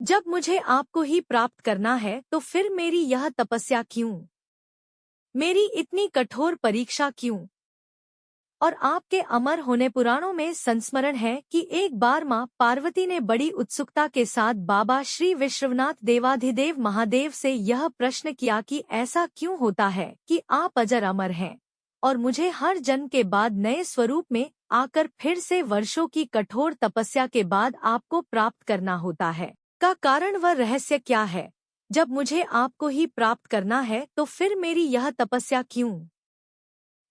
जब मुझे आपको ही प्राप्त करना है तो फिर मेरी यह तपस्या क्यों? मेरी इतनी कठोर परीक्षा क्यों? और आपके अमर होने पुराणों में संस्मरण है कि एक बार मां पार्वती ने बड़ी उत्सुकता के साथ बाबा श्री विश्वनाथ देवाधिदेव महादेव से यह प्रश्न किया कि ऐसा क्यों होता है कि आप अजर अमर हैं और मुझे हर जन्म के बाद नए स्वरूप में आकर फिर से वर्षों की कठोर तपस्या के बाद आपको प्राप्त करना होता है। का कारण व रहस्य क्या है? जब मुझे आपको ही प्राप्त करना है तो फिर मेरी यह तपस्या क्यों?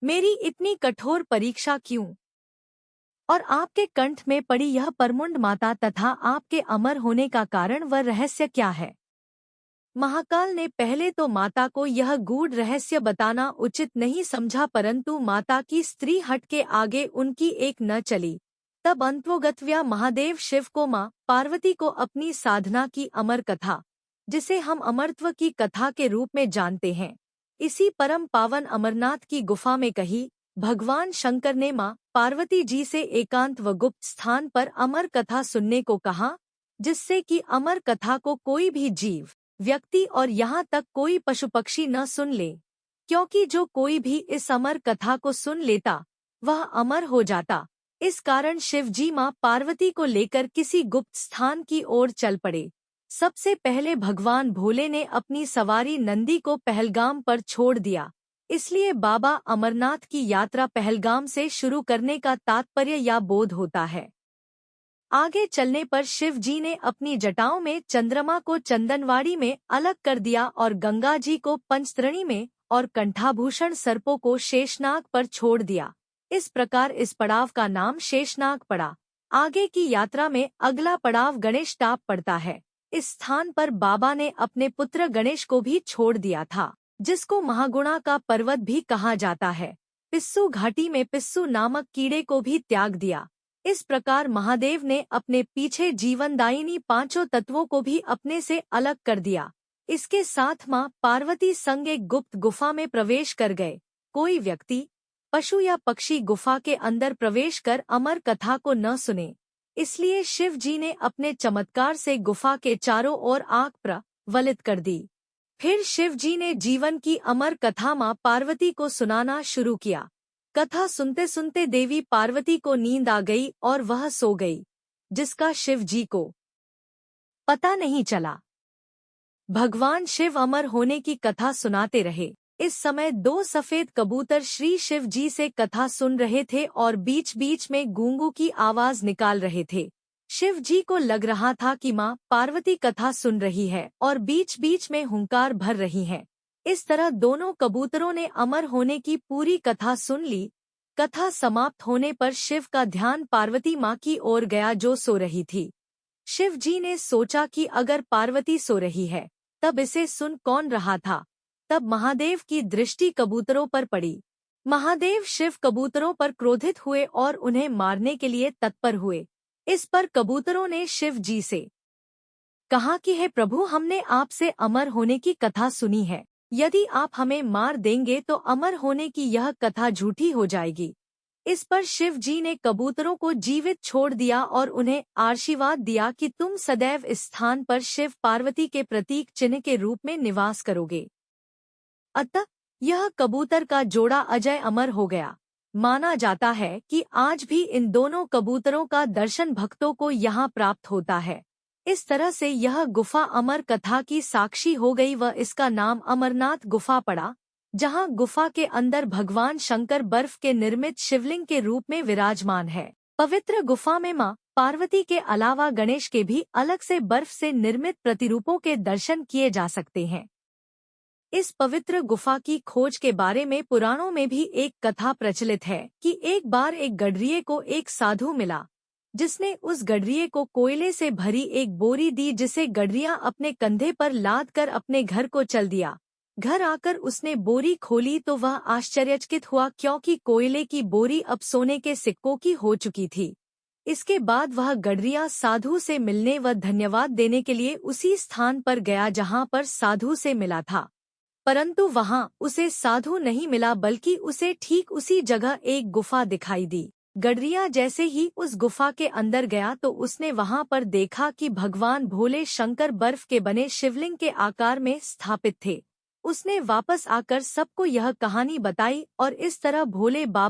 मेरी इतनी कठोर परीक्षा क्यों? और आपके कंठ में पड़ी यह परमुंड माता तथा आपके अमर होने का कारण व रहस्य क्या है? महाकाल ने पहले तो माता को यह गूढ़ रहस्य बताना उचित नहीं समझा, परंतु माता की स्त्री हट के आगे उनकी एक न चली। तब अंतवोगत्व्या महादेव शिव को मां पार्वती को अपनी साधना की अमर कथा, जिसे हम अमरत्व की कथा के रूप में जानते हैं, इसी परम पावन अमरनाथ की गुफा में कही। भगवान शंकर ने मां पार्वती जी से एकांत व गुप्त स्थान पर अमर कथा सुनने को कहा, जिससे कि अमर कथा को कोई भी जीव, व्यक्ति और यहाँ तक कोई पशु पक्षी न सुन ले, क्योंकि जो कोई भी इस अमर कथा को सुन लेता वह अमर हो जाता। इस कारण शिव जी मां पार्वती को लेकर किसी गुप्त स्थान की ओर चल पड़े। सबसे पहले भगवान भोले ने अपनी सवारी नंदी को पहलगाम पर छोड़ दिया, इसलिए बाबा अमरनाथ की यात्रा पहलगाम से शुरू करने का तात्पर्य या बोध होता है। आगे चलने पर शिव जी ने अपनी जटाओं में चंद्रमा को चंदनवाड़ी में अलग कर दिया और गंगा जी को पंचतरणी में और कंठाभूषण सर्पों को शेषनाग पर छोड़ दिया। इस प्रकार इस पड़ाव का नाम शेषनाग पड़ा। आगे की यात्रा में अगला पड़ाव गणेश टाप पड़ता है। इस स्थान पर बाबा ने अपने पुत्र गणेश को भी छोड़ दिया था, जिसको महागुणा का पर्वत भी कहा जाता है। पिस्सू घाटी में पिस्सू नामक कीड़े को भी त्याग दिया। इस प्रकार महादेव ने अपने पीछे जीवनदायिनी पांचों तत्वों को भी अपने से अलग कर दिया। इसके साथ मां पार्वती संग एक गुप्त गुफा में प्रवेश कर गए। कोई व्यक्ति, पशु या पक्षी गुफा के अंदर प्रवेश कर अमर कथा को न सुने, इसलिए शिव जी ने अपने चमत्कार से गुफा के चारों ओर आग प्रज्वलित कर दी। फिर शिव जी ने जीवन की अमर कथा मां पार्वती को सुनाना शुरू किया। कथा सुनते सुनते देवी पार्वती को नींद आ गई और वह सो गई, जिसका शिव जी को पता नहीं चला। भगवान शिव अमर होने की कथा सुनाते रहे। इस समय दो सफेद कबूतर श्री शिव जी से कथा सुन रहे थे और बीच बीच में गूंगू की आवाज निकाल रहे थे। शिव जी को लग रहा था कि मां पार्वती कथा सुन रही है और बीच बीच में हुंकार भर रही है। इस तरह दोनों कबूतरों ने अमर होने की पूरी कथा सुन ली। कथा समाप्त होने पर शिव का ध्यान पार्वती मां की ओर गया, जो सो रही थी। शिव जी ने सोचा कि अगर पार्वती सो रही है तब इसे सुन कौन रहा था। तब महादेव की दृष्टि कबूतरों पर पड़ी। महादेव शिव कबूतरों पर क्रोधित हुए और उन्हें मारने के लिए तत्पर हुए। इस पर कबूतरों ने शिव जी से कहा कि हे प्रभु, हमने आपसे अमर होने की कथा सुनी है। यदि आप हमें मार देंगे तो अमर होने की यह कथा झूठी हो जाएगी। इस पर शिव जी ने कबूतरों को जीवित छोड़ दिया और उन्हें आशीर्वाद दिया कि तुम सदैव इस स्थान पर शिव पार्वती के प्रतीक चिन्ह के रूप में निवास करोगे। अतः यह कबूतर का जोड़ा अजय अमर हो गया। माना जाता है कि आज भी इन दोनों कबूतरों का दर्शन भक्तों को यहाँ प्राप्त होता है। इस तरह से यह गुफा अमर कथा की साक्षी हो गई व इसका नाम अमरनाथ गुफा पड़ा, जहाँ गुफा के अंदर भगवान शंकर बर्फ के निर्मित शिवलिंग के रूप में विराजमान है। पवित्र गुफा में मां पार्वती के अलावा गणेश के भी अलग से बर्फ से निर्मित प्रतिरूपों के दर्शन किए जा सकते हैं। इस पवित्र गुफा की खोज के बारे में पुराणों में भी एक कथा प्रचलित है कि एक बार एक गडरिये को एक साधु मिला, जिसने उस गडरिये को कोयले से भरी एक बोरी दी, जिसे गडरिया अपने कंधे पर लाद कर अपने घर को चल दिया। घर आकर उसने बोरी खोली तो वह आश्चर्यचकित हुआ, क्योंकि कोयले की बोरी अब सोने के सिक्कों की हो चुकी थी। इसके बाद वह गडरिया साधु से मिलने व धन्यवाद देने के लिए उसी स्थान पर गया जहाँ पर साधु से मिला था, परंतु वहां उसे साधु नहीं मिला, बल्कि उसे ठीक उसी जगह एक गुफा दिखाई दी। गडरिया जैसे ही उस गुफा के अंदर गया तो उसने वहां पर देखा कि भगवान भोले शंकर बर्फ के बने शिवलिंग के आकार में स्थापित थे। उसने वापस आकर सबको यह कहानी बताई और इस तरह भोले बाबा